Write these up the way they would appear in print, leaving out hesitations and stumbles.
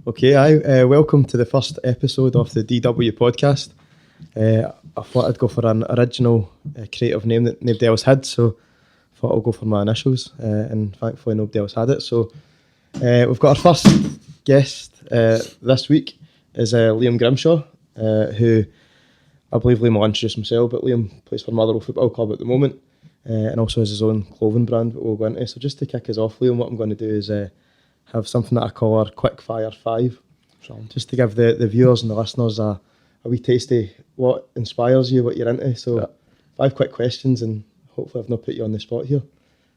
Welcome to the first episode of the DW podcast. I thought I'd go for an original creative name that nobody else had, so I thought I'll go for my initials, and thankfully nobody else had it. So we've got our first guest this week is Liam Grimshaw, who I believe Liam will introduce himself, but Liam plays for Motherwell Football Club at the moment, and also has his own clothing brand that we'll go into. So just to kick us off, Liam, what I'm going to do is have something that I call our quick fire 5. Just to give the viewers and the listeners a wee tasty what inspires you, what you're into. So 5 quick questions, and hopefully I've not put you on the spot here.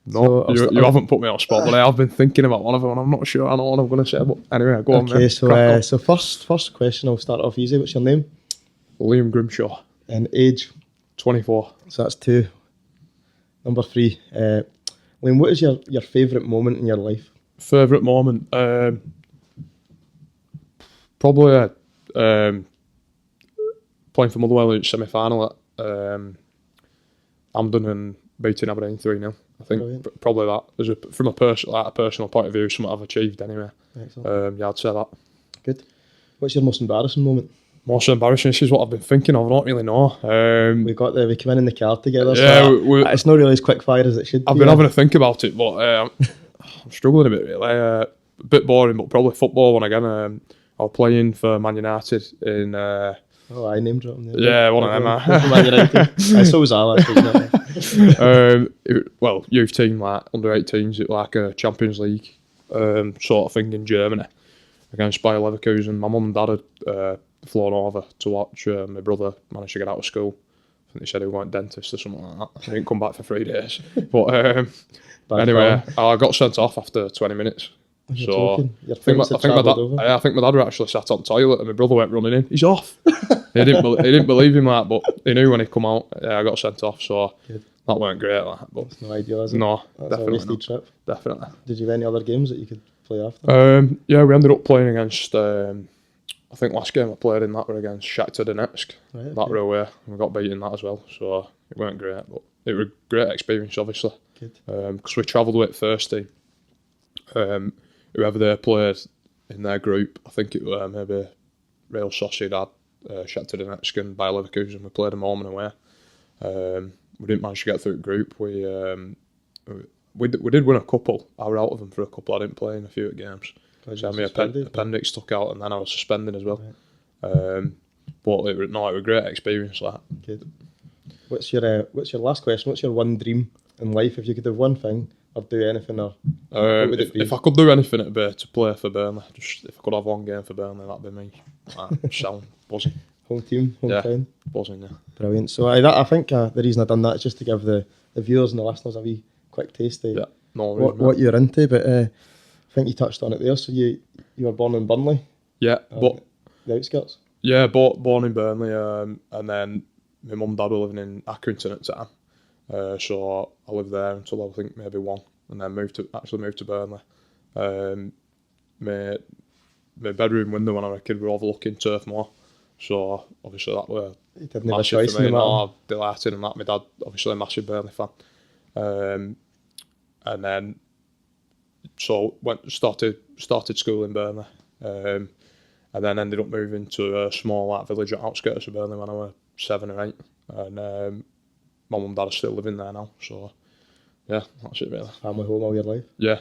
No, so you haven't put me on the spot, but I've been thinking about one of them and I'm not sure I know what I'm going to say. But anyway, go on, man. Okay, so first question, I'll start off easy. What's your name? Liam Grimshaw. And age? 24. So that's 2. Number 3. Liam, what is your favourite moment in your life? Favourite moment? Probably playing for Motherwell in semi-final at Hampden and beating Aberdeen 3-0. I think probably that, from a personal point of view, something I've achieved anyway. Excellent. I'd say that. Good. What's your most embarrassing moment? Most embarrassing, this is what I've been thinking of, I don't really know. We came in the car together, yeah, so it's not really as quick fire as it should be. I've been having a think about it, but I'm struggling a bit really. A bit boring, but probably football one again. I was playing for Man United in... I name dropped them. Yeah, one of them. Man United. So was I, well, youth team, like under 18s, like a Champions League sort of thing in Germany against Bayer Leverkusen. My mum and dad had flown over to watch. My brother managed to get out of school. I think they said he was going to dentist or something like that. He didn't come back for 3 days. But anyway, I got sent off after 20 minutes. So I think my dad were actually sat on the toilet and my brother went running in. He's off. he didn't believe him that, but he knew when he come out. I got sent off, so that weren't great. But it's no ideal, is it? No, that's definitely a wasted trip. Definitely. Did you have any other games that you could play after? Yeah, we ended up playing against. I think last game I played in that were against Shakhtar Donetsk. Right, that were away. We got beaten that as well, so it weren't great, but it was a great experience, obviously. Good. Because we travelled with first team. Whoever they played in their group, I think it was maybe Real Sociedad, Shakhtar Donetsk and Bayer Leverkusen. We played them home and away. We didn't manage to get through the group. We did win a couple. I was out of them for a couple. I didn't play in a few games. So my appendix took out and then I was suspended as well. Right. But it was a great experience. That. Good. What's your last question? What's your one dream in life? If you could have one thing or do anything, or what would it be? If I could do anything, it'd be to play for Burnley. Just if I could have one game for Burnley, that'd be me. Sound buzzing. Home team, hometown. Buzzing. Yeah. Brilliant. So I think the reason I've done that is just to give the viewers and the listeners a wee quick taste of what you're into. But I think you touched on it there. So you were born in Burnley. Yeah, but the outskirts. Yeah, born in Burnley, and then my mum and dad were living in Accrington at the time. So I lived there until I think maybe 1, and then moved to Burnley. My bedroom window when I was a kid were overlooking Turf Moor, so obviously that were massive for me. I'm delighted in that. My dad obviously a massive Burnley fan, and then so started school in Burnley, and then ended up moving to a small village at outskirts of Burnley when I was 7 or 8, and my mum and dad are still living there now, so yeah, that's it really. Family home all your life? Yeah.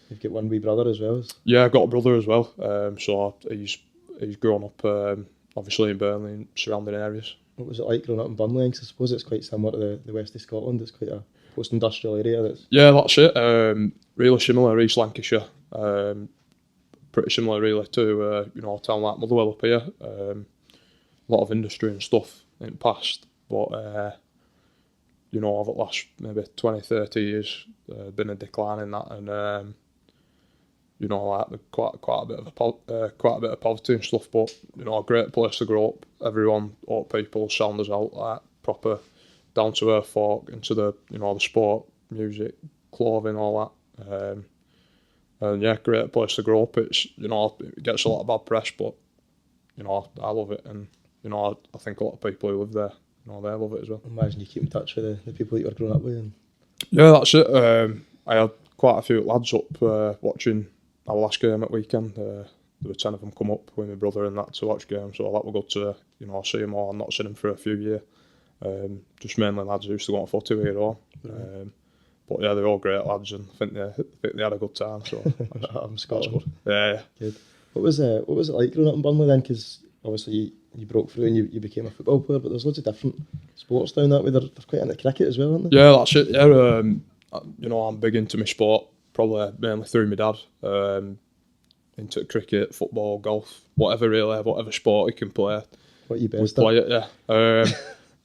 You've got one wee brother as well? Yeah, I've got a brother as well, so he's grown up obviously in Burnley and surrounding areas. What was it like growing up in Burnley? Because I suppose it's quite similar to the west of Scotland. It's quite a post-industrial area. Yeah, that's it. Really similar, East Lancashire. Pretty similar really to a town like Motherwell up here. A lot of industry and stuff in the past, but over the last maybe 20, 30 years, been a decline in that, and quite a bit of poverty and stuff. But a great place to grow up. Everyone, all people, sound us out like proper, down to earth folk into the the sport, music, clothing, all that. And yeah, great place to grow up. It's it gets a lot of bad press, but I love it, and I think a lot of people who live there, they love it as well. I imagine you keep in touch with the people that you were growing up with. Yeah, that's it. I had quite a few lads up watching our last game at weekend. there were 10 of them come up with my brother and that to watch games, so that were good to, you know, see them all. I've not seen them for a few years. Just mainly lads who used to go on footy with it all. But yeah, they're all great lads, and I think they had a good time. So I'm Scottish. Yeah. Good. What was it like growing up in Burnley then? Because obviously you broke through and you became a football player, but there's loads of different sports down that way. They're quite into cricket as well, aren't they? Yeah, that's it. Yeah, you know, I'm big into my sport, probably mainly through my dad. Into cricket, football, golf, whatever really, whatever sport he can play. What you We best play it, yeah.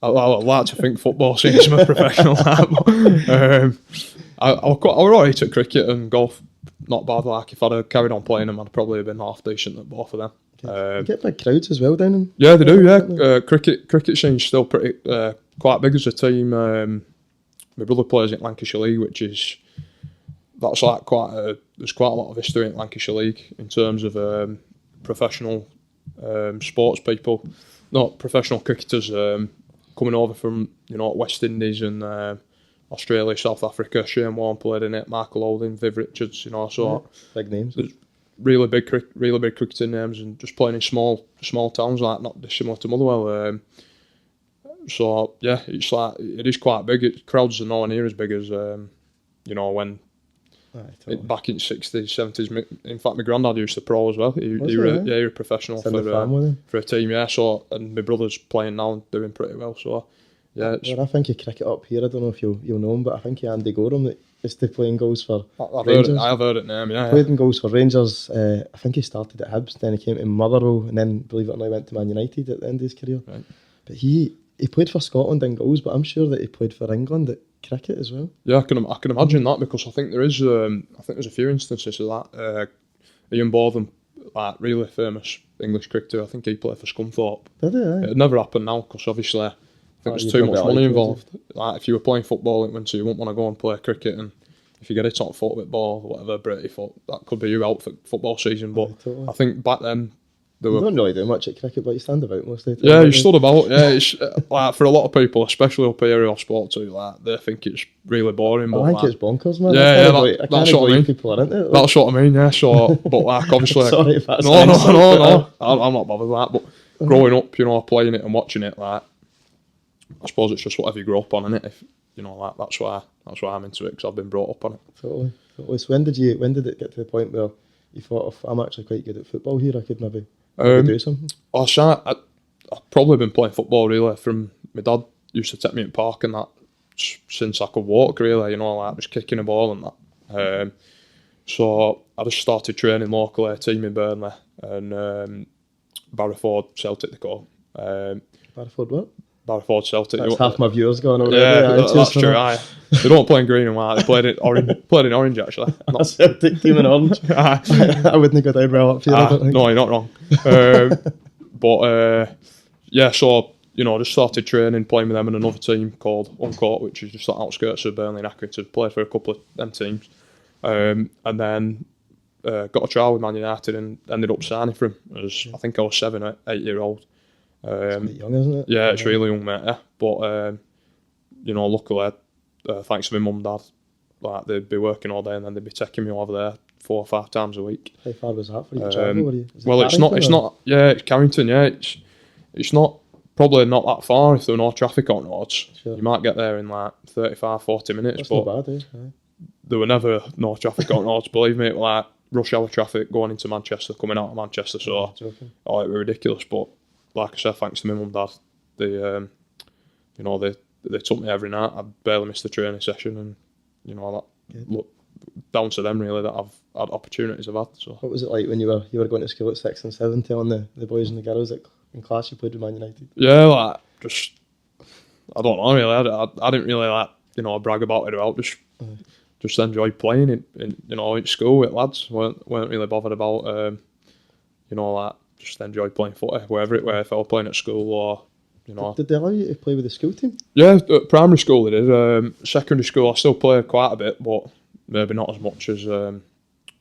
I'd like to think football seems I'm a professional at. I was alright at cricket and golf, not bad. Like if I'd have carried on playing them, I'd probably have been half decent at both of them. You get big crowds as well down in. Yeah, they do. Yeah, cricket scene's still pretty quite big as a team. My brother plays in Lancashire League, that's like there's quite a lot of history in Lancashire League in terms of professional sports people, not professional cricketers coming over from, you know, West Indies and Australia, South Africa. Shane Warne played in it, Michael Holding, Viv Richards, you know, so big names. Really big cricketing names, and just playing in small towns like not dissimilar to Motherwell. So yeah, it's like it is quite big. Crowds are nowhere near as big as you know when. Totally. Back in the 60s, 70s. In fact, my granddad used to pro as well. He was a professional for a team, yeah. So, and my brother's playing now and doing pretty well. So, yeah. I think you cricket up here. I don't know if you'll know him, but I think Andy Gorham that used to play in goals for Rangers. I have heard it name, yeah. Played in goals for Rangers. I think he started at Hibs, then he came to Motherwell, and then, believe it or not, he went to Man United at the end of his career. Right. But he played for Scotland in goals, but I'm sure that he played for England at cricket as well. Yeah, I can imagine that, because I think there's a few instances of that. Ian Botham, like really famous English cricketer, I think he played for Scunthorpe. Did he? It'd never happen now, because obviously I think there's too much money involved. Like if you were playing football, it went to you wouldn't want to go and play cricket, and if you get a top foot with ball, whatever, Brady foot, that could be you out for football season. But totally. I think back then you don't really do much at cricket, but you stand about most of the time. Yeah, you stood about. Yeah, it's like for a lot of people, especially up here who sport too, like they think it's really boring. But I think it's bonkers, man. That's what I mean. People are into it. That's what I mean. Yeah. So, but like obviously, sorry if that's no. I'm not bothered with that. But growing up, you know, playing it and watching it, like I suppose it's just whatever you grow up on, innit? If you know, like that's why I'm into it, because I've been brought up on it. Totally. So when did it get to the point where you thought, I'm actually quite good at football here, I could maybe do something? I've probably been playing football really from my dad used to take me in the park and that since I could walk really, you know, like just kicking a ball and that. So I just started training locally, a team in Burnley and Barrowford Celtic they call. Barrowford what? Barrowford Celtic. That's half my viewers gone already. Yeah, that's true. They don't play in green and white. They played in orange actually. Not Celtic team in orange. I wouldn't go down well up here. I don't think. No, you're not wrong. But yeah, so you know, I just started training, playing with them in another team called Uncourt, which is just the outskirts of Burnley and Accrington. Played for a couple of them teams, and then got a trial with Man United and ended up signing for him. I think I was 7 or 8 year old. It's quite young, isn't it? Yeah, it's really young, mate. Yeah. But you know, luckily, thanks to my mum and dad, like they'd be working all day and then they'd be taking me over there 4 or 5 times a week. How far was that for you to travel? Well, it's not. Yeah, it's Carrington. Yeah, it's not probably not that far if there were no traffic on roads. Sure. You might get there in like 35, 40 minutes. That's but not bad, there were never no traffic on roads. Believe me, like rush hour traffic going into Manchester, coming out of Manchester. So it was ridiculous. But like I said, thanks to my mum and dad, they you know they took me every night. I barely missed the training session, and you know that look down to them really that I've had opportunities I've had. So what was it like when you were going to school at 6 and 7, telling the boys and the girls that in class you played with Man United? Yeah, like just I don't know really. I didn't really like brag about it about just enjoy playing it in school with lads. weren't really bothered about like just enjoy playing footy where if I was playing at school or. Did they allow you to play with the school team? Yeah, at primary school they did. Secondary school I still played quite a bit, but maybe not as much as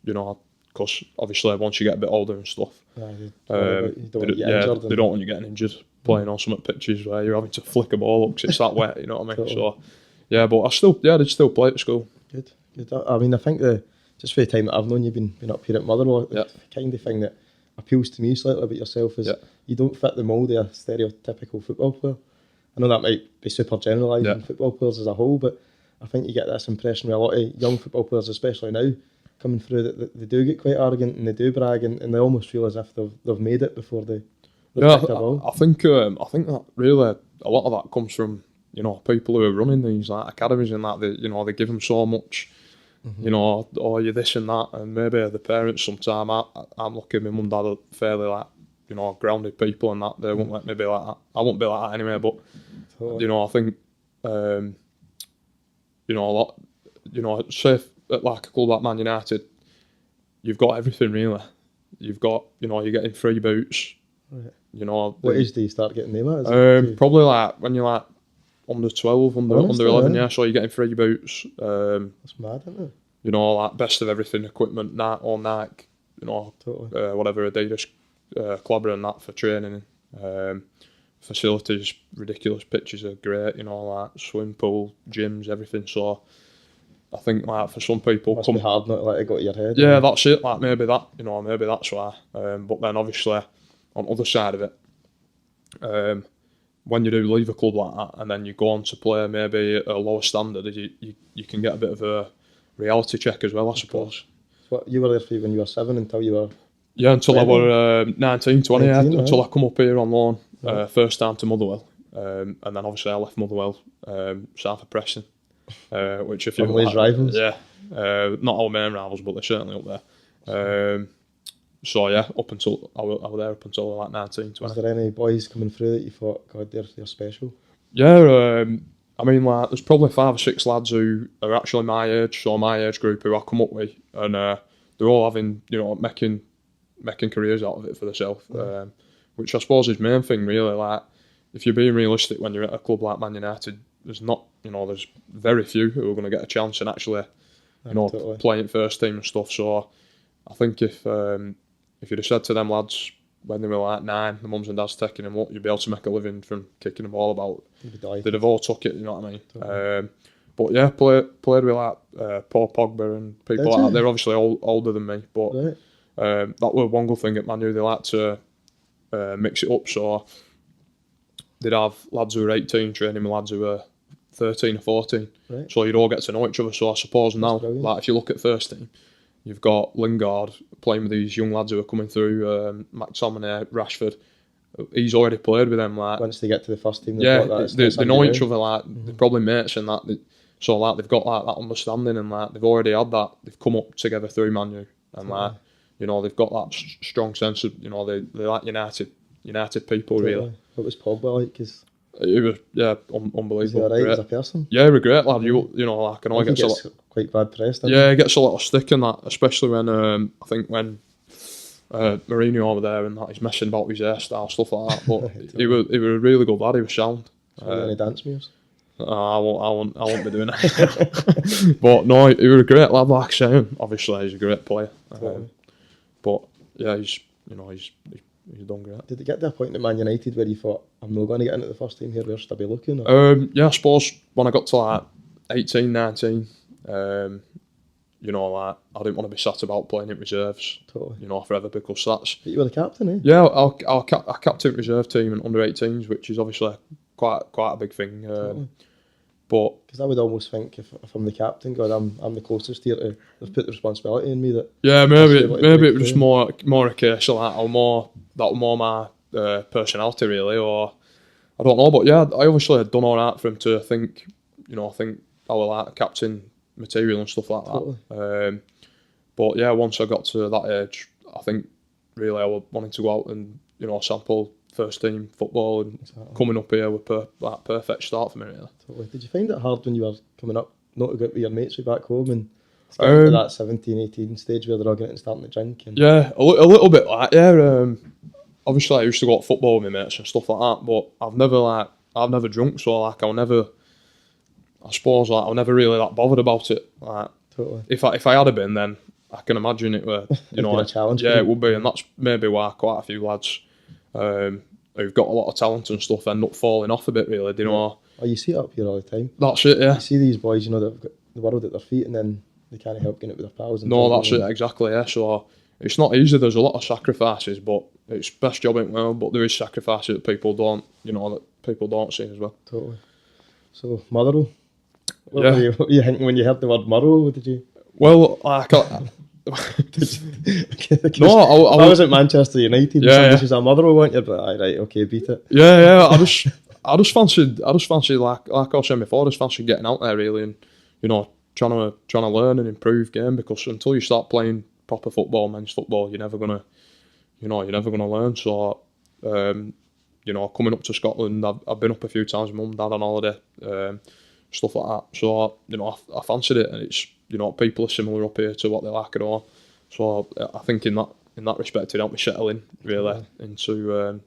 because obviously once you get a bit older and stuff, they don't want you getting injured playing on some pitches where you're having to flick a ball up because it's that wet. You know what I mean? Totally. So yeah, but I did still play at school. Good. I mean, I think just for the time that I've known you, been up here at Motherwell, the kind of thing that appeals to me slightly about yourself is you don't fit the mould of a stereotypical football player. I know that might be super generalising football players as a whole, but I think you get this impression with a lot of young football players, especially now, coming through, that they do get quite arrogant and they do brag and they almost feel as if they've made it before they picked a ball. I think that really a lot of that comes from people who are running these like academies and that they give them so much, or you're this and that, and maybe the parents sometimes I'm lucky my mum and dad are fairly like grounded people and that they won't let me be like that. I won't be like that anyway, but I think a lot say at like a club like Man United, you've got everything really. You've got you're getting free boots. Right. What age do you start getting them at? Probably like when you're like under 12, under 11, so you're getting free boots. That's mad, isn't it? Like best of everything equipment, Nike, whatever Adidas, Clobber and that for training. Facilities, ridiculous, pitches are great, like swimming pool, gyms, everything. So I think like for some people, must be hard not to let it go to your head. Yeah, that's it. Like maybe that's why. But then obviously on the other side of it, when you do leave a club like that and then you go on to play maybe at a lower standard, you can get a bit of a reality check as well, I suppose. So you were there for when you were 7 until you were... Yeah, until 20? I were 19, 20, 19, yeah, until I come up here on loan, first time to Motherwell. And then obviously I left Motherwell, south of Preston, which if you... Family's rivals? Yeah, not our main rivals, but they're certainly up there. So yeah, up until I was there up until like 19, 20. Was there any boys coming through that you thought, God, they're special? Yeah, I mean, like, there's probably 5 or 6 lads who are actually my age, so my age group who I come up with, and they're all having, making careers out of it for themselves, which I suppose is the main thing, really. Like, if you're being realistic when you're at a club like Man United, there's not, there's very few who are going to get a chance and actually, totally playing first team and stuff. So I think if you'd have said to them lads when they were like 9, the mums and dads taking them up, you'd be able to make a living from kicking the ball about. They'd have all took it, you know what I mean? Totally. But yeah, played with like Paul Pogba and people like that. They're obviously older than me, but that was one good thing at Man U. They like to mix it up, so they'd have lads who were 18 training with lads who were 13 or 14. Right. So you'd all get to know each other. So I suppose now, like if you look at first team, you've got Lingard playing with these young lads who are coming through, McTominay, Rashford. He's already played with them. Like once they get to the first team, they know each other. Like they're probably mates and that. So like they've got like that understanding and like they've already had that. They've come up together through Man U and like they've got that strong sense of they like United people really. What was Pogba like? Cause he was unbelievable. Is he alright as a person? Yeah, he was great lad. Like I know he gets quite bad press. He gets a lot of stick in that, especially when I think when Mourinho over there and that he's messing about with his hairstyle, stuff like that. But he was a really good lad. He was sound. Any dance moves? I won't be doing that. But no, he was a great lad. Like I say, obviously he's a great player. But yeah, he's done great. Did it get to a point at Man United where you thought, I'm not going to get into the first team here, where should I be looking? Or? Yeah, I suppose when I got to like 18, 19, like I didn't want to be sat about playing in reserves, forever because that's... But you were the captain, eh? Yeah, I captain reserve team and under 18s, which is obviously quite a big thing. But because I would almost think if I'm the captain, God, I'm the closest here to have put the responsibility in me. That maybe it was just more a case of that, or more my personality really, or I don't know. But yeah, I obviously had done all right for him to think I was like captain material and stuff like that. But yeah, once I got to that age, I think really I was wanting to go out and sample first team football and coming up here with that perfect start for me really. Totally. Did you find it hard when you were coming up not to go out with your mates back home and starting to that 17, 18 stage where they're all getting starting to drink? Yeah, a little bit like obviously I used to go to football with my mates and stuff like that, but I've never drunk, so like I was never really that bothered about it. Like totally. If I had been, then I can imagine it were a challenge. Yeah, it would be, and that's maybe why quite a few lads who've got a lot of talent and stuff end up falling off a bit really, Oh, you see it up here all the time. That's it, yeah. You see these boys, they've got the world at their feet and then they can't help getting it with their pals. No, that's it, exactly, yeah. So it's not easy. There's a lot of sacrifices, but it's best job in the world. But there is sacrifices that people don't, that people don't see as well. Totally. So Motherwell. What were you thinking when you heard the word Motherwell? What did you? Well, like. No, I was at Manchester United. Yeah, and this is a Motherwell, weren't you? But right, okay, beat it. Yeah. I just fancied like I was saying before, I just fancied getting out there really, and trying to learn and improve game, because until you start playing proper football, men's football, you're never gonna learn. So, coming up to Scotland, I've been up a few times with mum, dad on holiday, stuff like that. So I fancied it, and it's people are similar up here to what they like and all. So I think in that respect, it helped me settle in really into.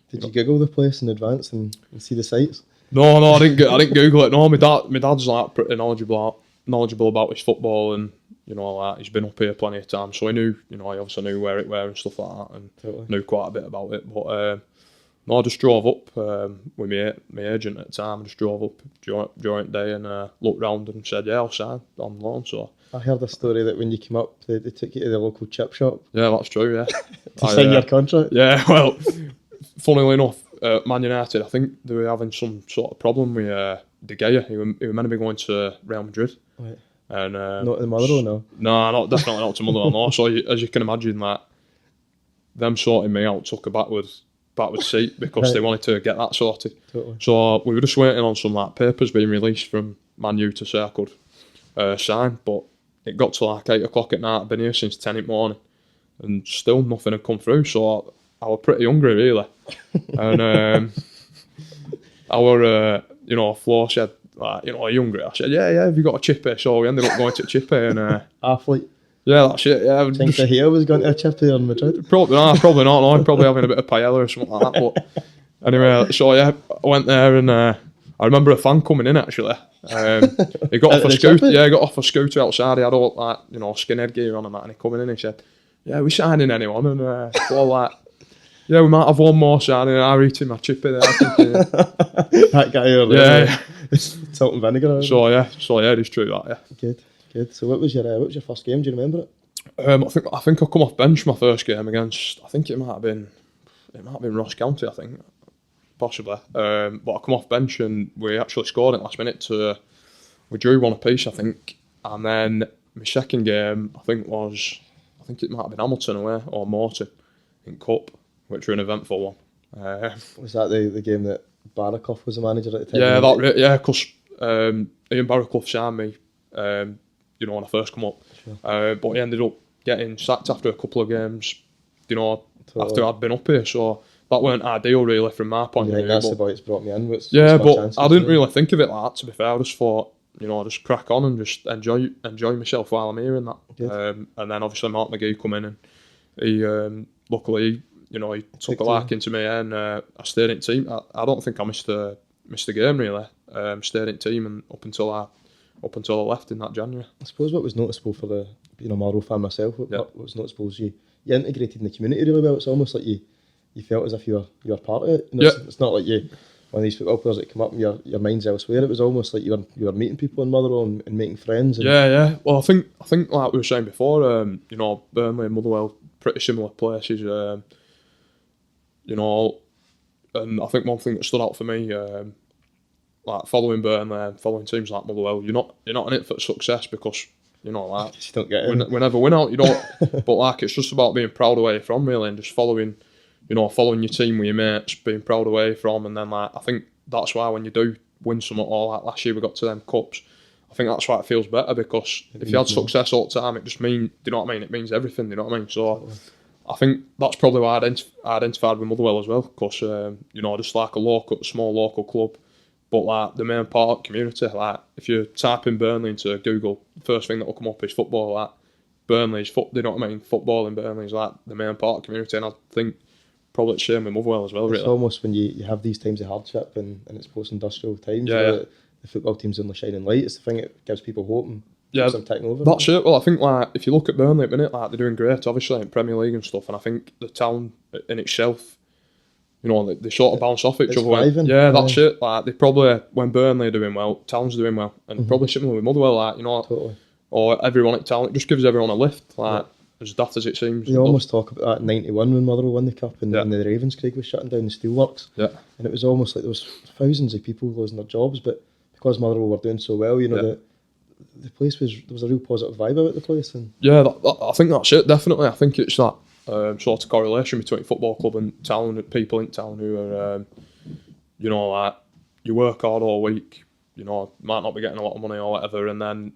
Did you Google the place in advance and see the sites? No, I didn't Google it. No, my dad's like pretty knowledgeable about his football, and like he's been up here plenty of times, so he knew, he obviously knew where it were and stuff like that, and knew quite a bit about it. But no, I just drove up with my agent at the time. I just drove up during the day and looked round and said, yeah, I'll sign on loan. So I heard a story that when you came up, they took you to the local chip shop. Yeah, that's true. Yeah, to sign your contract. Yeah, well, funnily enough, Man United, I think they were having some sort of problem with De Gea. He was meant to be going to Real Madrid. Right. And not the Motherwell, no. No, definitely not to Motherwell. No. So as you can imagine, that them sorting me out took a backward seat, because they wanted to get that sorted. Totally. So we were just waiting on some like papers being released from Man U to say I could sign, but it got to like 8 o'clock at night. I've been here since 10 in the morning, and still nothing had come through. So I was pretty hungry really, and our Flo said, are you hungry? I said, yeah, have you got a chippy? So we ended up going to chippy and athlete. Yeah, that's it. Yeah, think De Gea was going to a chippy on Madrid. Probably not. No, I'm probably having a bit of paella or something like that. But anyway, so yeah, I went there, and I remember a fan coming in actually. He got off a scooter. Yeah, he got off a scooter outside. He had all like skinhead gear on and that, and he coming in and he said, "Yeah, we signing anyone?" And all like, "Yeah, we might have one more signing." And I eating my chippy there. That guy earlier. Yeah. Salt and vinegar. So yeah, it is true that. Yeah. Good. So what was your first game? Do you remember it? I think I come off bench my first game against. I think it might have been Ross County. I think possibly. But I come off bench and we actually scored in the last minute. We drew 1 apiece, I think, and then my second game I think it might have been Hamilton away or Morton in Cup, which were an eventful one. Was that the game that Barraclough was the manager at the time? Yeah, because Ian Barraclough signed me. When I first come up, sure. But he ended up getting sacked after a couple of games, after I'd been up here, so that weren't ideal really from my point of view. That's the boy that's brought me in. But I didn't really think of it like that, to be fair. I just thought, just crack on and just enjoy myself while I'm here and that. And then obviously Mark McGee come in, and he luckily, he took a liking to me, and I stayed in team. I don't think I missed the game really. Stayed in team and up until I left in that January. I suppose what was noticeable for the Motherwell fan myself, what was noticeable is you integrated in the community really well. It's almost like you felt as if you were part of it. It's not like you one of these football players that come up and your mind's elsewhere. It was almost like you were meeting people in Motherwell and making friends. Yeah. Well, I think like we were saying before, Burnley and Motherwell, pretty similar places. And I think one thing that stood out for me, like following Burnley and following teams like Motherwell, you're not in it for success, because like you don't get it. We never win out, but like it's just about being proud of where you're from really, and just following your team with your mates, being proud of where you're from. And then like I think that's why when you do win something, or like last year we got to them cups, I think that's why it feels better, because if you had success all the time, it just means, it means everything, so I think that's probably why I identified with Motherwell as well, because just like a small local club. But like the main part of the community, like if you type in Burnley into Google, the first thing that will come up is football. Like Burnley's football in Burnley is like the main part of the community, and I think probably the same with Motherwell as well. It's really almost when you have these times of hardship and it's post-industrial times. The football team's on the shining light. It's the thing that gives people hope and keeps them taking over. That's it. Well, I think like if you look at Burnley at the minute, like they're doing great, obviously in Premier League and stuff, and I think the town in itself, they sort of bounce off each other. That's it. Like they probably, when Burnley are doing well, Town's doing well, and probably similar with Motherwell. Like totally. Or everyone at Town, it just gives everyone a lift. Like as daft as it seems. You almost talk about that in '91 when Motherwell won the cup and, Yeah. and the Ravenscraig was shutting down the steelworks. Yeah. And it was almost like there was thousands of people losing their jobs, but because Motherwell were doing so well, you know, the place there was a real positive vibe about the place. And Yeah, I think that's it, definitely. I think it's that sort of correlation between football club and town, people in town who are, you know, like, you work hard all week, you know, might not be getting a lot of money or whatever, and then,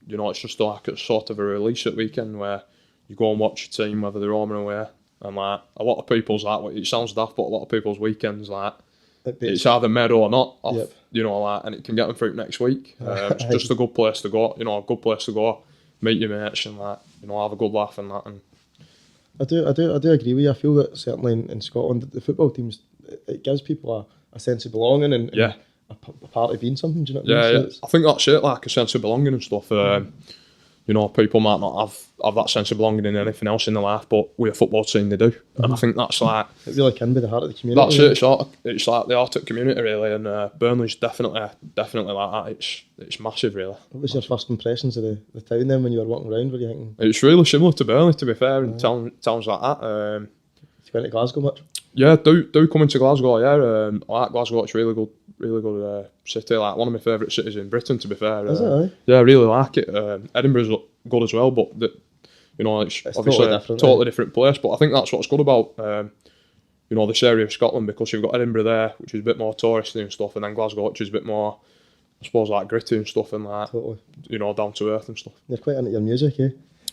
you know, it's just like a sort of a release at weekend where you go and watch your team, whether they're home or away, and like, a lot of people's, like, it sounds daft, but a lot of people's weekends, like, it's either made or not, off, Yep. you know, like, and it can get them through next week. It's just a good place to go, you know, a good place to go, meet your mates and like, you know, have a good laugh and that. And I do agree with you. I feel that certainly in Scotland, the football teams, it gives people a sense of belonging and yeah, a part of being something. Do you know what I mean? yeah. I think that's it, like a sense of belonging and stuff. You know, people might not have that sense of belonging in anything else in their life, but with a football team they do, and I think that's like It really can be the heart of the community. that's it. It's like the heart of the community really, and Burnley's definitely like that. It's massive really. What was your first impressions of the town then when you were walking around? Were you thinking? It's really similar to Burnley, to be fair, in towns like that. Did you go into Glasgow much? Yeah, do come into Glasgow. Yeah, I like Glasgow. It's really good city. Like one of my favourite cities in Britain, to be fair. Is it? Aye? Yeah, I really like it. Edinburgh's good as well, but you know, it's obviously totally different place. But I think that's what's good about you know, this area of Scotland, because you've got Edinburgh there, which is a bit more touristy and stuff, and then Glasgow, which is a bit more, I suppose, like gritty and stuff, and like you know, down to earth and stuff. You're quite into your music, eh?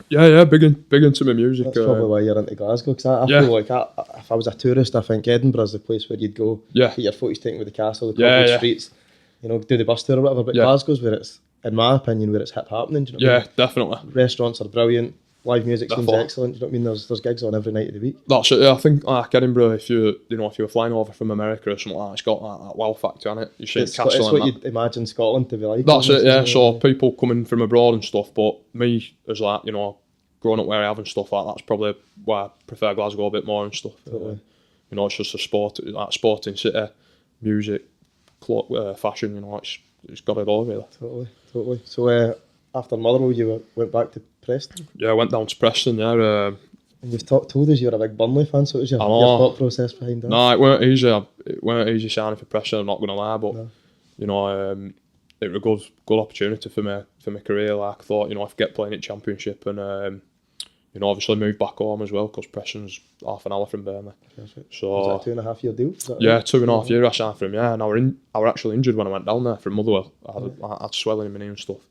Yeah, big into my music. That's probably why you're into Glasgow, because I feel like if I was a tourist, I think Edinburgh's the place where you'd go, get your photos taken with the castle, the cobbled streets, you know, do the bus tour or whatever, but Glasgow's where it's, in my opinion, where it's hip happening. Do you know what I mean? Definitely. Restaurants are brilliant, live music seems excellent, do you know what I mean? There's gigs on every night of the week. That's it, yeah. I think like Edinburgh, if you were flying over from America or something like that, it's got that wow factor on it. You see It's castle what you'd imagine Scotland to be like. That's it, yeah. So people coming from abroad and stuff, but me as like, you know, growing up where I have and stuff like that's probably why I prefer Glasgow a bit more and stuff. Totally. You know, it's just a sporting city, music, fashion. You know, it's got it all really. Totally. So after Motherwell, you went back to Preston. Yeah, I went down to Preston. Yeah. And you've told us you're a big Burnley fan. So what was your thought process behind that? No, it weren't easy. It weren't easy signing for Preston. I'm not going to lie, but you know, it was a good opportunity for my career. Like I thought, you know, if I get playing at Championship and you know, obviously move back home as well, because Preston's half an hour from Burnley. Perfect. So was that a 2.5 year deal? Yeah, right? 2.5 years I signed for him. Yeah, and I were actually injured when I went down there from Motherwell. I had swelling in my knee and stuff,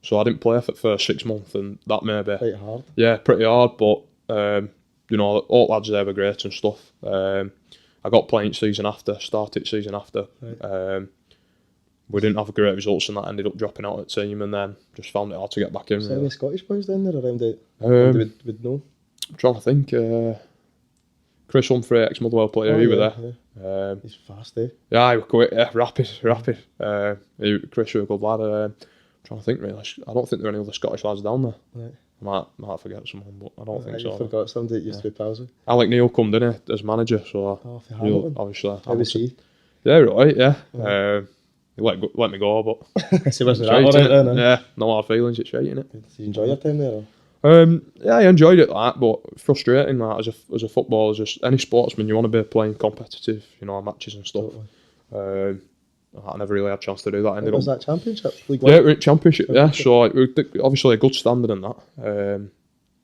so I didn't play for the first 6 months, and that may be quite hard. Yeah, pretty hard, but you know, all lads there were great and stuff. I got playing started season after. Right. We didn't have great results, and that ended up dropping out of the team, and then just found it hard to get back in. Was there any Scottish boys down there around it? Would know? I'm trying to think. Chris Humphrey, ex-Motherwell player, he was there. Yeah. He's fast, eh? Yeah, he was quick, rapid. Chris was a good lad. I'm trying to think, really. I don't think there are any other Scottish lads down there. Right. I might forget someone, but I don't think so. You forgot somebody that used to be pals with? Alec Neil come, didn't he, as manager, so obviously. How was he? Yeah, right, yeah. He let me go, but so wasn't that alright then? Yeah, no hard feelings, it's right, innit? Did you enjoy your time there? Or? Yeah, I enjoyed it, but frustrating that as a footballer, just any sportsman, you want to be playing competitive, you know, matches and stuff. Totally. I never really had a chance to do that. What was that Championship? League One? Yeah, we're in Championship, yeah. So obviously a good standard in that.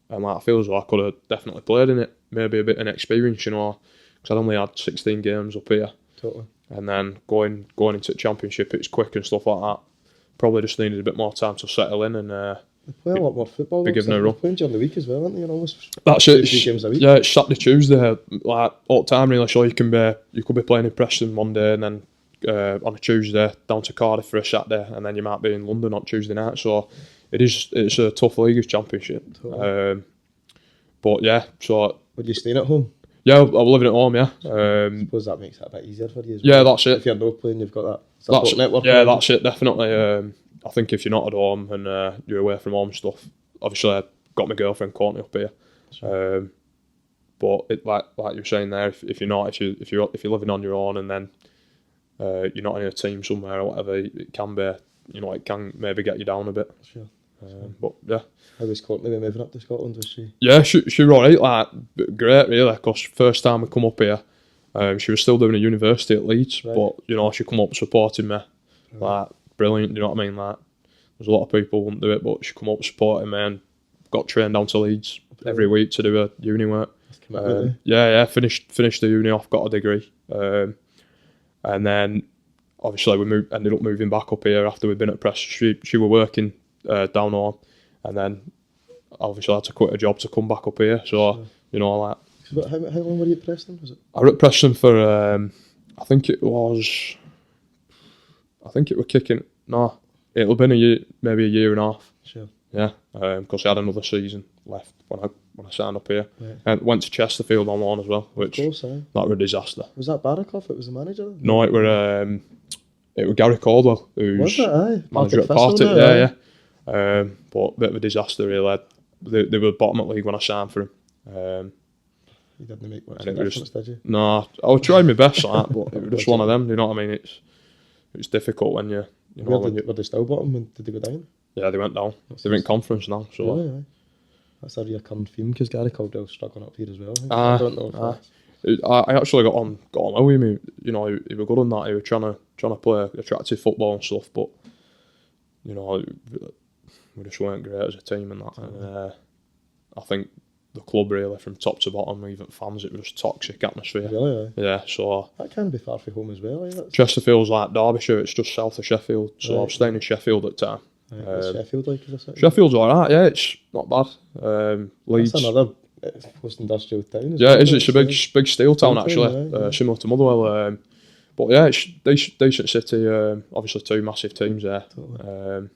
And I feel as though I could have definitely played in it. Maybe a bit of experience, you know, because I'd only had 16 games up here. Totally. And then going into the Championship, it's quick and stuff like that. Probably just needed a bit more time to settle in and they play a lot more football. Be given a run. Playing during the week as well, aren't they? Almost. That's it. 2-3 games a week. Yeah, it's Saturday, Tuesday, like all the time really. So you could be playing in Preston one day and then on a Tuesday down to Cardiff for a Saturday, and then you might be in London on Tuesday night. So it's a tough league, it's Championship. Totally. But yeah, so. Would you staying at home? Yeah, I was living at home. Yeah. I suppose that makes it a bit easier for you. Yeah, that's it. If you're not playing, you've got that support network. Yeah, that's it. Definitely. I think if you're not at home and you're away from home stuff, obviously I got my girlfriend Courtney up here. Sure. But it, like you were saying there, if you're living on your own and then you're not in a team somewhere or whatever, it can be, you know, it can maybe get you down a bit. Sure. But yeah. How was Courtney moving up to Scotland? Was she? Yeah, she was alright, like, great really, because first time we come up here, she was still doing a university at Leeds, but, you know, she come up supporting me, like, brilliant, you know what I mean, like, there's a lot of people who wouldn't do it, but she come up supporting me and got trained down to Leeds every week to do her uni work. Finished the uni off, got a degree, and then obviously we ended up moving back up here after we'd been at Preston. She were working down home, and then obviously I had to quit a job to come back up here. So you know, like. So how long were you at Preston? Was it? I was at Preston for I think it were kicking. No, it'll have been a year, maybe a year and a half. Sure. Yeah, because I had another season left when I signed up here, right. and went to Chesterfield on loan as well, which that were a disaster. Was that Barraclough? It was the manager. No, it were Gary Caldwell, who's manager at Partick. But a bit of a disaster really. They were bottom at league when I signed for him. You didn't make much difference, did you? No, I tried my best at that, but it was just one of them. You know what I mean? It's difficult when you know were they still bottom? Did they go down? Yeah, they went down. They're in conference now. So really? That's a recurring theme because Gary Caldwell's struggling up here as well. I don't know. I actually got on well with him. You know, he was good on that. He was trying to play attractive football and stuff, but you know, we just weren't great as a team and that. And I think the club really, from top to bottom, even fans, it was just toxic atmosphere. Really? Yeah. So that can be far from home as well. Chesterfield's like Derbyshire. It's just south of Sheffield. So I was staying in Sheffield at the time. What's Sheffield like? Sheffield's alright, yeah, it's not bad. Leeds. That's another post-industrial town. Yeah, it's a big steel town actually, similar to Motherwell. But yeah, it's decent city. Obviously, two massive teams there. Totally.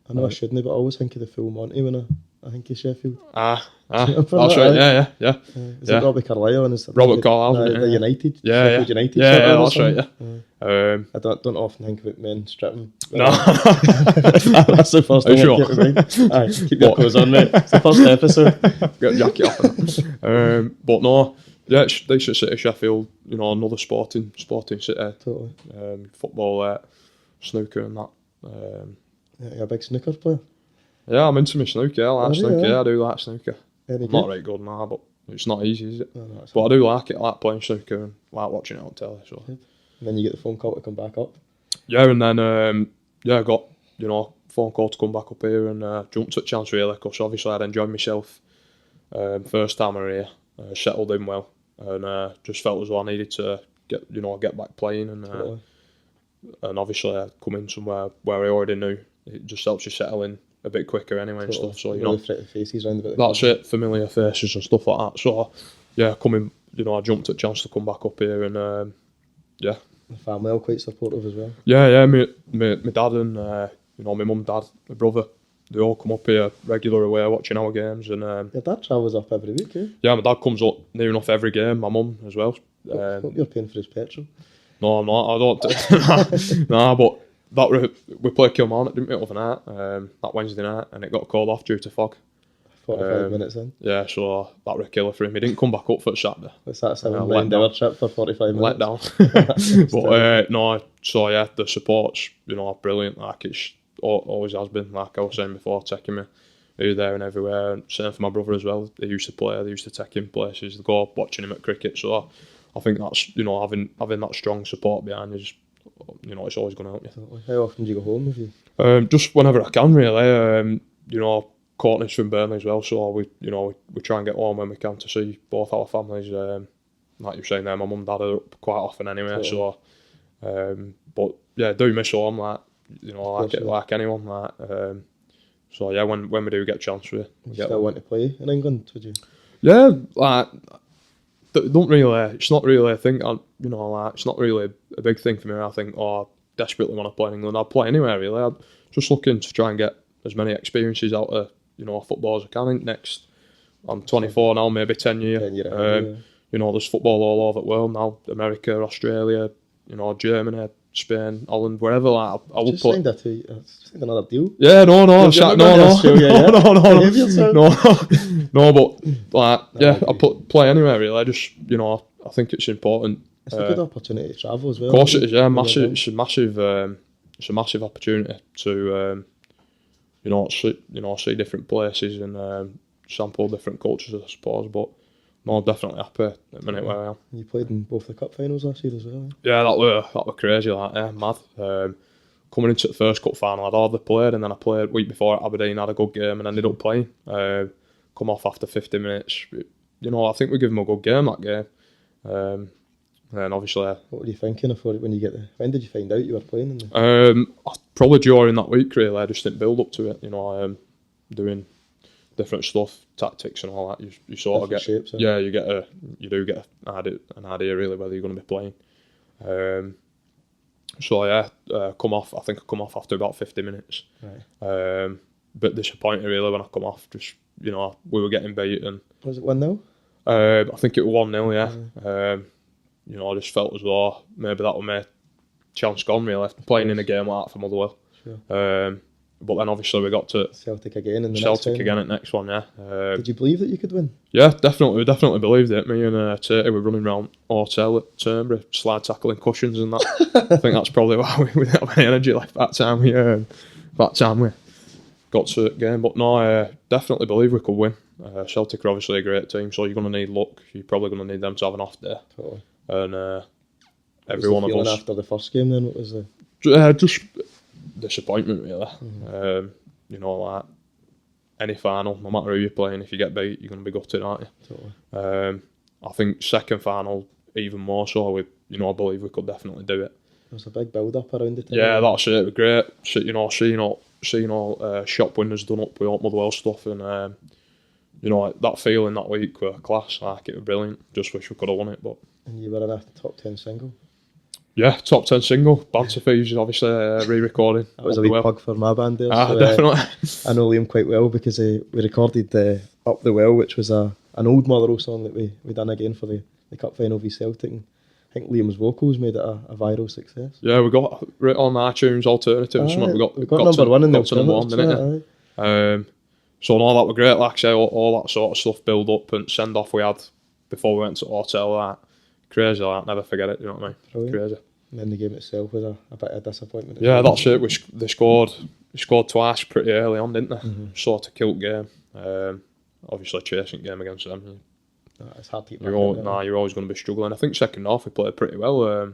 I know I shouldn't, but I always think of the full Monty when I think of Sheffield. That's right. Yeah. Is it Robbie Carlyle and Robert Carlyle? The United. Yeah. United. Yeah, that's right. Yeah. I don't often think about men stripping. No, that's the first thing I keep in mind. Keep your clothes on, mate. It's the first episode. Get a jacket off. But no, yeah, it's decent city, Sheffield. You know, another sporting city. Totally. Football, snooker and that. You're a big snooker player. Yeah, I'm into my snooker. I like snooker. Yeah. I do like snooker. I'm not very good now, but it's not easy, is it? No, but I do like it. I like playing snooker and like watching it on telly. So. And then you get the phone call to come back up. Yeah, and then I got phone call to come back up here and jumped at chance really, because obviously I'd enjoyed myself first time I was here, settled in well, and just felt as though I needed to get back playing and obviously I come in somewhere where I already knew. It just helps you settle in a bit quicker anyway and stuff. So faces around about that's it, familiar faces and stuff like that. So yeah, I jumped at chance to come back up here and yeah. The family are quite supportive as well. Yeah. My dad and my mum, dad, my brother, they all come up here regular away watching our games and. Your dad travels up every week, eh? Yeah, my dad comes up near enough every game. My mum as well. Hope you're paying for his petrol. No, I'm not. I don't. Nah, but. We played Kilmarnock, didn't we, overnight, that Wednesday night, and it got called off due to fog. 45 minutes in. Yeah, so that was a killer for him. He didn't come back up for Saturday. What's that, 7-9 trip for 45 minutes? Let down. But no, so yeah, the support's brilliant. Like it's always has been. Like I was saying before, taking me here, there, and everywhere. And same for my brother as well. They used to play. They used to take him places. They go watching him at cricket. So I think that's having that strong support behind you. It's always going to help you. How often do you go home with you? Just whenever I can, really. Courtney's from Burnley as well, so we try and get home when we can to see both our families. Like you're saying there, my mum and dad are up quite often anyway. Totally. So, but yeah, do miss home, like like anyone, like. So yeah, when we do get a chance, we still want to play in England, would you? Yeah, like. Don't really. It's not really a thing. It's not really a big thing for me. I think, I desperately want to play in England. I'd play anywhere really. I'm just looking to try and get as many experiences out of football as I can. I think next, I'm 24 now, maybe 10 years. There's football all over the world now. America, Australia, Germany, Spain, Holland, wherever. Like, I would play. Just signed another deal. Yeah, no. But like, I play anywhere really. I just, I think it's important. It's a good opportunity to travel as well. Of course it is. Yeah, massive. It's a massive opportunity to see different places and sample different cultures, I suppose. But no, I'm definitely happy at the minute where I am. You played in both the cup finals last year as well. Eh? Yeah, that were crazy. Mad. Coming into the first cup final, I'd hardly played, and then I played week before at Aberdeen, had a good game, and ended up playing. Come off after 50 minutes. I think we gave them a good game that game. And obviously, what were you thinking of when you when did you find out you were playing? Probably during that week, really. I just didn't build up to it. Doing different stuff, tactics and all that. You sort of get shapes, you do get an idea really whether you're going to be playing. Come off. I think I come off after about 50 minutes. Right. Bit disappointed really when I come off. Just we were getting beaten. Was it 1-0? I think it was 1-0. Yeah. I just felt as though maybe that was my chance gone really. Playing in a game like that for Motherwell. Sure. But then obviously we got to Celtic again in the Celtic again at next one. Yeah. Did you believe that you could win? Yeah, definitely. We definitely believed it. Me and Tatey were running around hotel at Turnberry, slide tackling cushions and that. I think that's probably why we didn't have any energy left that time. We got to the game, but no, definitely believe we could win. Celtic are obviously a great team, so you're going to need luck. You're probably going to need them to have an off day. Totally. And every one of us. After the first game, then what was the? Just disappointment, really. Mm-hmm. Any final, no matter who you're playing, if you get beat, you're going to be gutted, aren't you? Totally. I think second final, even more so. I believe we could definitely do it. There was a big build-up around the time. Yeah, that's it. It was great. Seeing all shop windows done up with all Motherwell stuff, and that feeling that week were class. It was brilliant. Just wish we could have won it, but. And you were in a top 10 single. Yeah, top 10 single. Banter Thieves is obviously re-recording. That was a wee plug for my band there. So, definitely. I know Liam quite well because we recorded Up the Well, which was an old Motherwell song that we done again for the cup final v Celtic. And I think Liam's vocals made it a viral success. Yeah, we got it on iTunes Alternative. We got number one in the number one, didn't it? So no, that were great. Like I say, all that sort of stuff build up and send off we had before we went to hotel. Crazy, never forget it. You know what I mean? Brilliant. Crazy. And then the game itself was a bit of a disappointment. Yeah, that's it. They scored twice pretty early on, didn't they? Mm-hmm. Sort of killed game. Obviously, chasing game against them. It's hard to get you're always going to be struggling. I think second half we played pretty well.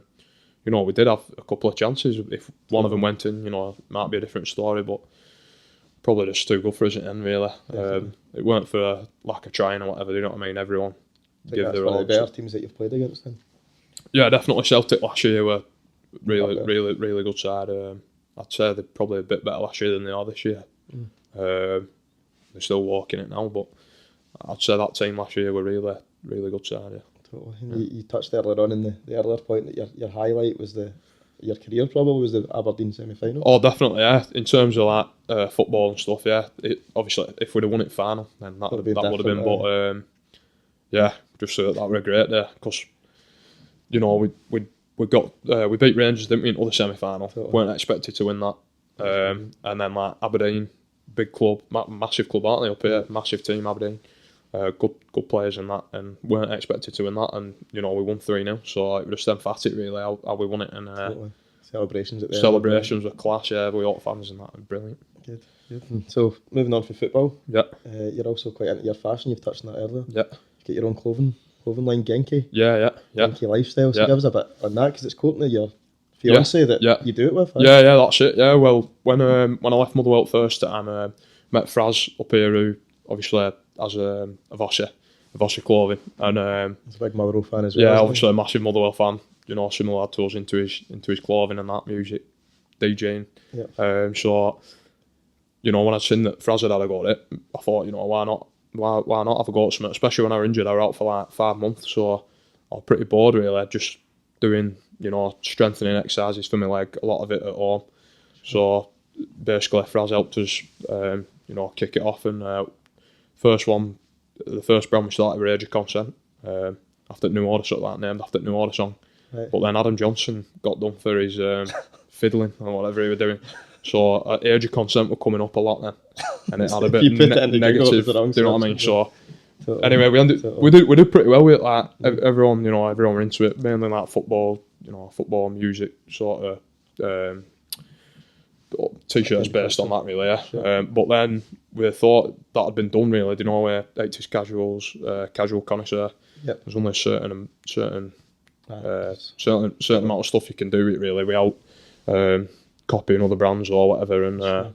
We did have a couple of chances. If one of them went in, it might be a different story, but probably just too good for us at the end, really. It weren't for a lack of trying or whatever, you know what I mean? Everyone give their all. One of the better teams that you've played against then? Yeah, definitely. Celtic last year were really good side. I'd say they're probably a bit better last year than they are this year. They're still walking it now, but I'd say that team last year were really good side. Yeah. Totally. You touched earlier on in the earlier point that your highlight was your career probably was the Aberdeen semi-final. Oh, definitely, yeah. In terms of that football and stuff, yeah. Obviously, if we'd have won it final, then that would have been. But just that were great there because we beat Rangers, didn't we, in other semi-final. Totally. Weren't expected to win that, and then Aberdeen, big club, massive club, aren't they up here? Massive team, Aberdeen. Good players in that, and weren't expected to win that, and we won 3-0. So it was just emphatic, really, how we won it, and totally. Celebrations at the celebrations were class. Yeah, we all fans and that were brilliant. Good. So moving on from football, yeah, you're also quite into your fashion. You've touched on that earlier. Yeah, you get your own clothing line, Genki. Yeah. Genki lifestyle. So give us a bit on that because it's quoting to your fiance that you do it with. Yeah, that's it. Yeah, well, when I left Motherwell first time, met Fraz up here who obviously has a Vossi clothing, and he's a big Motherwell fan as well. Yeah, obviously a massive Motherwell fan. Similar to us into his clothing and that music, DJing. Yeah. So, when I seen that Fraz had a go at it, I thought, why not? Why not have a go at something? Especially when I was injured, I was out for like 5 months, so I was pretty bored really, just doing, strengthening exercises for my leg, a lot of it at home. So basically, Fraz helped us, kick it off, and the first brand we started with Age of Consent, after New Order, sort of like named after New Order song. Right. But then Adam Johnson got done for his fiddling or whatever he was doing. So Age of Consent were coming up a lot then, and it had a bit negative. Do you know what I mean? So anyway, we did pretty well with it. Like everyone were into it, mainly like football, football music sort of T-shirts based on that, really. Yeah. Sure. But then we thought that had been done, really. Do you know where 80s casuals, casual connoisseur? Yep. There's only a certain amount of stuff you can do it, really, without copying other brands or whatever. And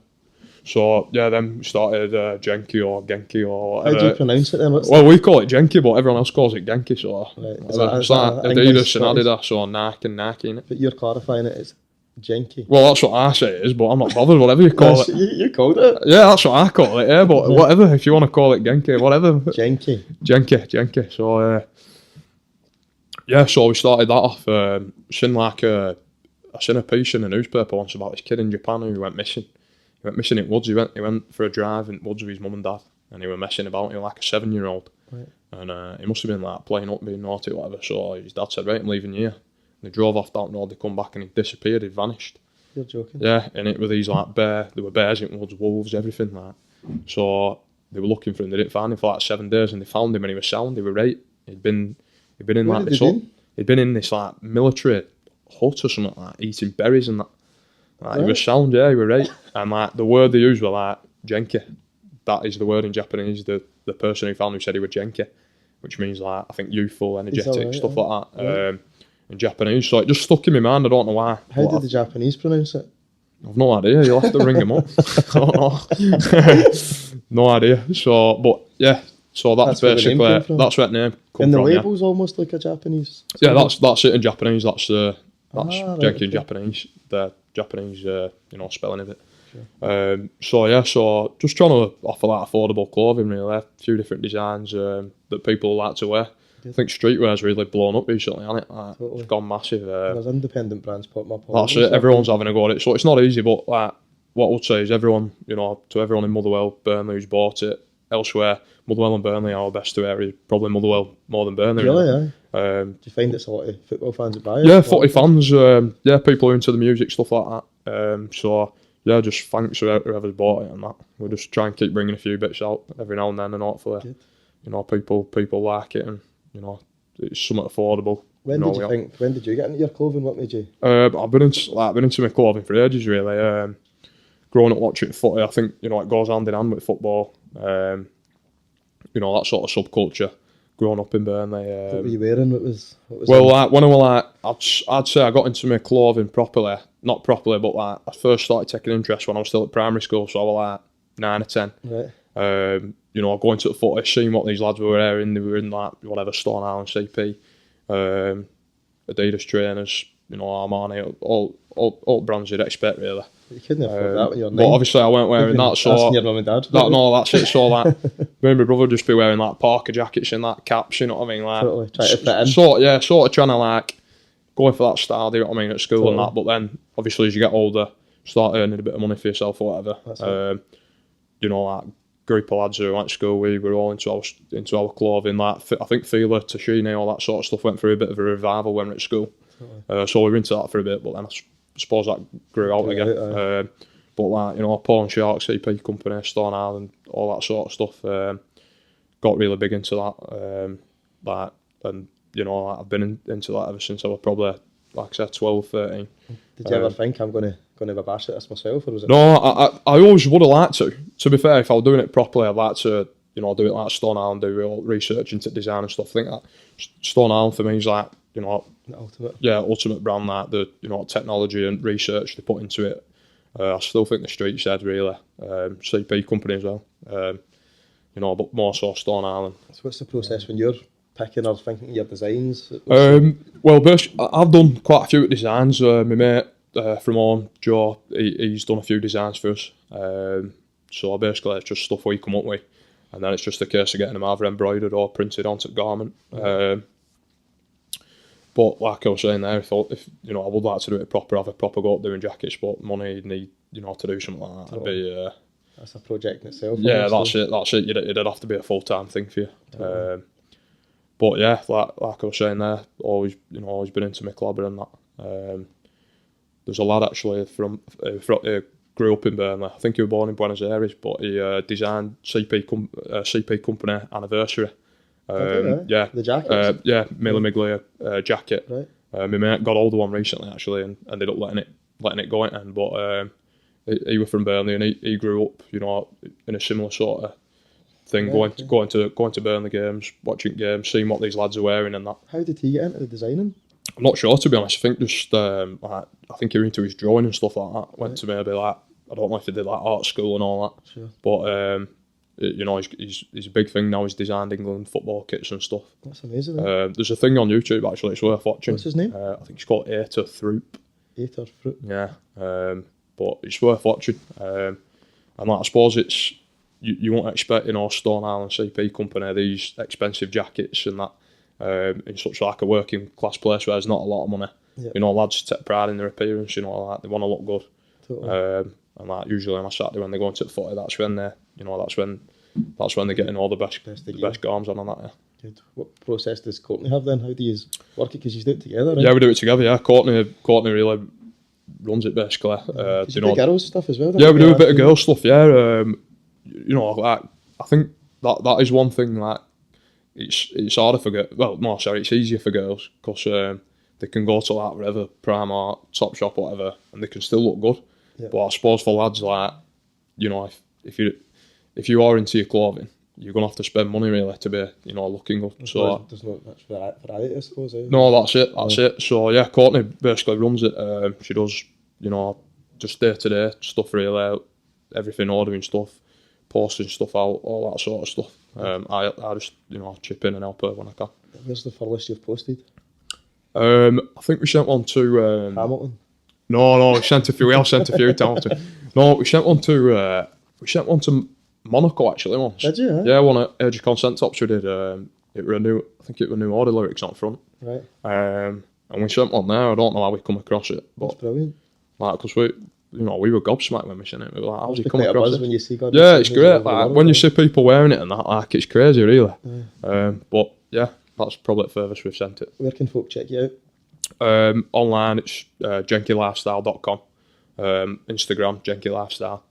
so yeah, then we started Genki or Genki or whatever. How do you pronounce it then? Well, we call it Genki, but everyone else calls it Genki. So it's like Adidas and Adidas or Nike and Nike, innit? But you're clarifying it's Genki. Well, that's what I say it is, but I'm not bothered. Whatever you call it. You called it. Yeah, that's what I call it. Yeah, but whatever. If you want to call it Genki, whatever. Genki. So yeah, so we started that off. I seen a piece in the newspaper once about this kid in Japan who went missing. He went missing in woods. He went for a drive in woods with his mum and dad, and he were messing about. He was like a 7-year-old, right. And he must have been like playing up, being naughty, or whatever. So his dad said, "Right, I'm leaving you." And they drove off down the road. They come back and he disappeared. He vanished. You're joking? Yeah, and it were these like there were bears in woods, wolves, everything like. So they were looking for him. They didn't find him for like 7 days, and they found him, and he was sound. They were right. He'd been in Where like this. He'd been in this like military hut or something like eating berries and that. Like, He was sound, yeah, he was right. And like the word they used were like Genki. That is the word in Japanese. The person who found him said he was Genki, which means like I think youthful, energetic, stuff like that. In Japanese. So it just stuck in my mind. I don't know why. How did the Japanese pronounce it? I've no idea. You'll have to ring him up. I don't know. No idea. So, but yeah. So that's basically that's where the name comes from. And the label's almost like a Japanese. Yeah, that's it in Japanese. That's Genki in Japanese. The Japanese, spelling of it. Sure. So just trying to offer that affordable clothing, really. A few different designs that people like to wear. I think streetwear's really blown up recently, hasn't it? Like, totally. It's gone massive. There's independent brands popping up. That's it. Everyone's having a go at it, so it's not easy. But like, what I would say is everyone, to everyone in Motherwell, Burnley who's bought it, elsewhere, Motherwell and Burnley are our best two areas. Probably Motherwell more than Burnley. Really? Yeah. Do you find it's a lot of football fans that buy it? Yeah, footy fans. People who are into the music, stuff like that. So yeah, just thanks to whoever's bought it and that. We'll just try and keep bringing a few bits out every now and then, and hopefully, people like it, and it's somewhat affordable. When did you get into your clothing? What made you? I've been into my clothing for ages, really. Growing up watching footy, I think it goes hand in hand with football. That sort of subculture. Growing up in Burnley. What were you wearing? What was when I was I'd say I got into my clothing properly. Not properly, but I first started taking interest when I was still at primary school. So I was 9 or 10. Right. Going to the footy, seeing what these lads were wearing. They were in whatever Stone Island CP, Adidas trainers, Armani, all brands you'd expect, really. You couldn't afford that when you're 9. But obviously I weren't wearing that, so asking your mum and dad. That's it. So me and my brother would just be wearing Parker jackets and caps, you know what I mean? Totally, try to fit in. Sort of trying to going for that style, do you know what I mean, at school and that. But then obviously as you get older, start earning a bit of money for yourself or whatever. Group of lads who went to school, we were all into our clothing. I think Fila, Tashini, all that sort of stuff went through a bit of a revival when we were at school. Totally. So we were into that for a bit, but then I suppose that grew out again. Paul and Shark, CP Company, Stone Island, all that sort of stuff. Got really big into that. I've been into that ever since I was probably, like I said, 12, 13. Did you ever think I'm going to bash at this myself, or was it? No, I always would have liked to. To be fair, if I was doing it properly, I'd like to, do it like Stone Island, do real research into design and stuff. I think that Stone Island for me is like, the ultimate. Yeah, ultimate brand, the technology and research they put into it. I still think the street said really, CP Company as well. But more so Stone Island. So what's the process when you're picking or thinking of your designs? I've done quite a few designs. My mate from home, Joe, he's done a few designs for us. So basically it's just stuff we come up with, and then it's just a case of getting them either embroidered or printed onto the garment. But like I was saying there, if I would like to do it proper, have a proper go at doing jackets, but money you'd need, to do something like that. It'd be, that's a project in itself. Yeah, that's it. It'd have to be a full-time thing for you. But yeah, like I was saying there, always been into my club and that. There's a lad actually from grew up in Burnley. I think he was born in Buenos Aires, but he designed CP Company anniversary. The jacket. Mila Miglia jacket. Right. My mate got older one recently actually, and ended up letting it go in. But he was from Burnley, and he grew up, you know, in a similar sort of thing, Right, going to Burnley games, watching games, seeing what these lads are wearing and that. How did he get into the designing? I'm not sure, to be honest. I think just I think he was into his drawing and stuff like that. Went to maybe like, I don't know if he did like art school and all that. Sure. But you know, he's a big thing now. He's designed England football kits and stuff. That's amazing. There's a thing on YouTube actually. It's worth watching. What's his name? I think it's called Ater Throop. Ater Fruit. Yeah. But it's worth watching. And like, I suppose it's you won't expect, you know, Stone Island CP company these expensive jackets and that. In such like a working class place where there's not a lot of money. Yeah. You know, lads take pride in their appearance, you know, like they want to look good. Totally. And like usually on a Saturday when they go into the footy, that's when they're they're getting all the best garms on and that. Yeah. Good. What process does Courtney have then? How do you work it? Because you do it together, right? Yeah, we do it together. Yeah, Courtney really runs it basically. Do you you do girls stuff as well? Yeah, we do a bit of girl stuff. Yeah, you know, like I think that is one thing. Like it's harder for girls. Well, no, sorry, it's easier for girls because they can go to like wherever, Primark, Topshop, whatever, and they can still look good. Yeah. But I suppose for lads, like, you know, if you are into your clothing, you're gonna have to spend money really to be, you know, looking good. So there's not much variety, I suppose. no, that's it. So yeah, Courtney basically runs it. She does, you know, just day to day stuff really, everything, ordering stuff, posting stuff out, all that sort of stuff. I just, you know, chip in and help her when I can. Where's the furthest you've posted? I think we sent one to Hamilton. No, we sent a few. We have sent a few to Hamilton. No, we sent one to Monaco actually once. Did you? Huh? Yeah, one at Age of Consent tops we did. It were new. I think it were new order lyrics on front. Right. And we sent one there. I don't know how we come across it, but That's brilliant. like, because we were gobsmacked when we sent it. We were like, how's he come Quite a across buzz it? when you see God. Yeah, it's great. Like when you see people wearing it and that, like, it's crazy, really. But yeah, that's probably the furthest we've sent it. Where can folk check you out? Online, it's jenkylifestyle.com. Instagram, Jenky Lifestyle.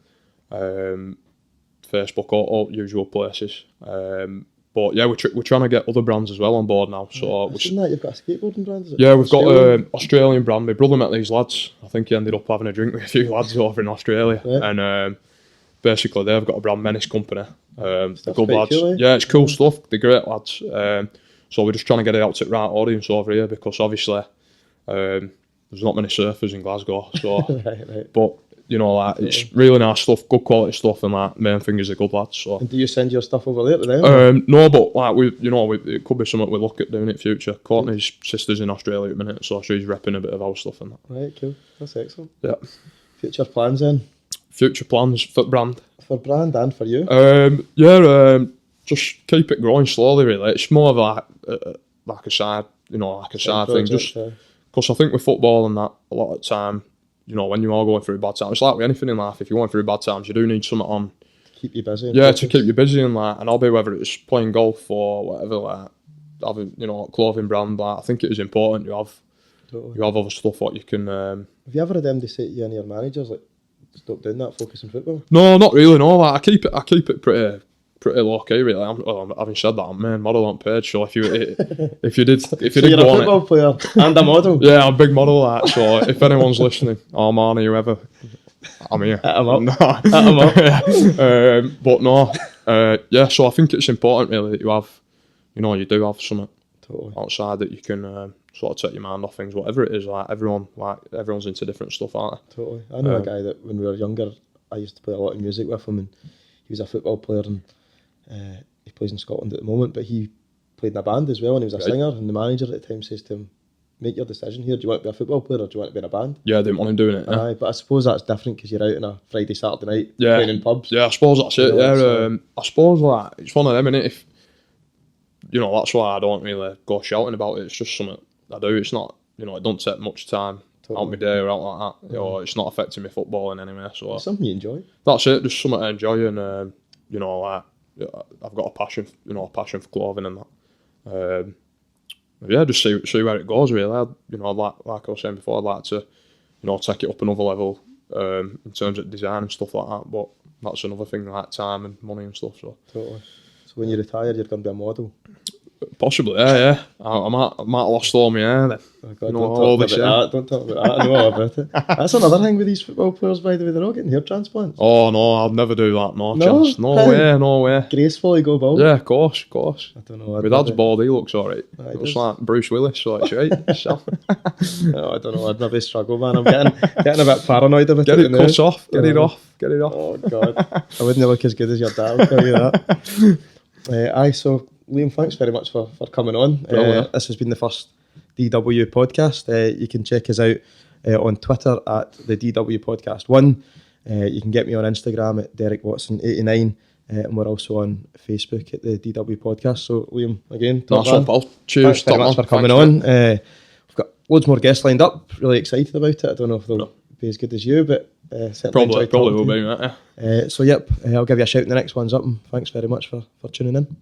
Facebook, all usual places. But yeah, we're trying to get other brands as well on board now. So I've seen that you've got a skateboarding brand, is it? yeah, we've got Australian brand. My brother met these lads. I think he ended up having a drink with a few lads over in Australia, right. and basically they've got a brand, Menace Company. They're good lads. Cool, eh? Yeah, it's cool stuff. They're great lads. So we're just trying to get it out to the right audience over here because obviously there's not many surfers in Glasgow. So, right. but you know, like, it's really nice stuff, good quality stuff, and like main thing is a good lads. So. And do you send your stuff over there to them? No, but like it could be something we look at doing in the future. Courtney's sister's in Australia at the minute, so she's repping a bit of our stuff and that. Right, cool. That's excellent. Yeah. Future plans then? Future plans for brand. For brand and for you? Just keep it growing slowly. Really, it's more of like a side, like a side thing. Just because I think with football and that, a lot of the time, when you are going through bad times, it's like with anything in life. If you're going through bad times, you do need something on. Keep you busy. Yeah, to keep you busy and like, and I'll be whether it's playing golf or whatever, like having a clothing brand. Like, I think it is important you have other stuff what you can. Have you ever had them to say to you and your managers like, stop doing that, focus on football? No, not really. No, like, I keep it pretty low key. Really, having said that, I'm main model on page. So if you did So you're a football player and a model. Yeah, I'm a big model. Like, so if anyone's listening, or Marnie, whoever, I'm here. Hit 'em up. No. Hit 'em up. But no, yeah. So I think it's important really that you have, you do have something outside that you can sort of take your mind off things, whatever it is. Like everyone's into different stuff, aren't they? Totally. I know a guy that when we were younger, I used to play a lot of music with him, and he was a football player, and he plays in Scotland at the moment, but he played in a band as well, and he was a singer, and the manager at the time says to him, make your decision here, do you want to be a football player or do you want to be in a band? Yeah, I didn't want him doing it. Yeah. Aye, but I suppose that's different because you're out on a Friday, Saturday night playing in pubs. Yeah, I suppose that's it. Yeah, I suppose like it's one of them, innit? If that's why I don't really go shouting about it. It's just something I do. It's not, it don't take much time out my day or out like that. It's not affecting me football in any way. So it's something you enjoy. That's it. Just something I enjoy, and like I've got a passion, for clothing and that. Yeah, just see where it goes. Really, like I was saying before, I'd like to, take it up another level in terms of design and stuff like that. But that's another thing, like time and money and stuff. So totally. So when you retire, you're going to be a model. Possibly, yeah. I might have lost all my hair then. Oh God, You know, don't all talk this, about that. Don't talk about that. I know all about it. That's another thing with these football players, by the way. They're all getting hair transplants. Oh no, I'd never do that. No No? chance. No How? way. No way. Gracefully go bald. Yeah, of course. I don't know. My dad's bald. He looks alright. He Looks does. like Bruce Willis. So it's right. So. No, I don't know. I'd maybe struggle, man. I'm getting a bit paranoid about Get it now. cut off. Get it off. Get it off. Oh God, I wouldn't look as good as your dad. I'll tell you that. So Liam, thanks very much for coming on. This has been the first DW podcast. You can check us out on Twitter at the DW Podcast 1. You can get me on Instagram at Derek Watson89, and we're also on Facebook at the DW Podcast. So Liam, again, Nice one, pal. Cheers. Thanks very much for coming on. We've got loads more guests lined up. Really excited about it. I don't know if they'll be as good as you, but certainly Probably will be, mate. So yep, I'll give you a shout when the next one's up, and thanks very much for tuning in.